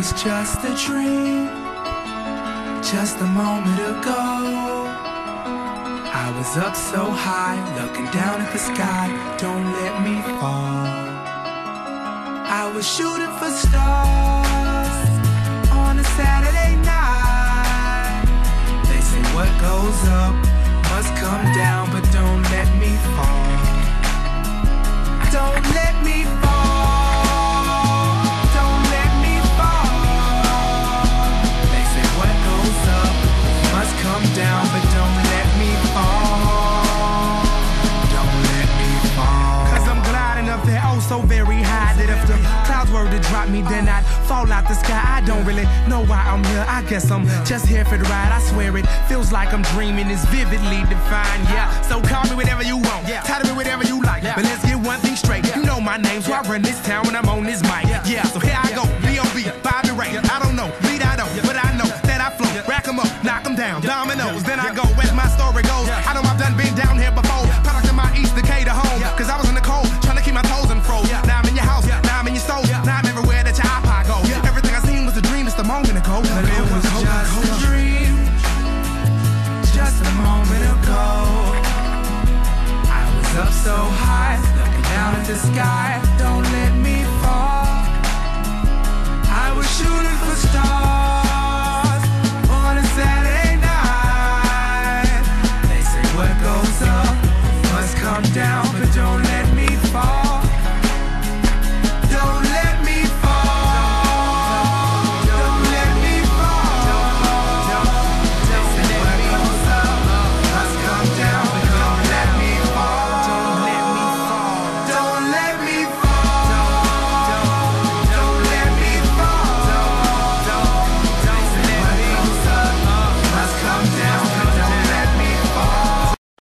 was just a dream, just a moment ago. I was up so high, looking down at the sky. Don't let me fall. I was shooting for stars on a Saturday night. They say what goes up must come down, but don't let me fall. Don't let me fall. Don't let me fall. They say what goes up must come down, but don't let me fall. Don't let me fall. 'Cause I'm gliding up there oh so very high that if the clouds were to drop me, then I'd fall out the sky. I don't really know why I'm here. I guess I'm just here for the ride. I swear it feels like I'm dreaming. It's vividly defined. Yeah, so call me whatever you want. Title me whatever you like. But let's get one thing straight. You know my name, so I run this town when I'm on this mic. Yeah, so here I go. B.O.B. Bobby Ray. I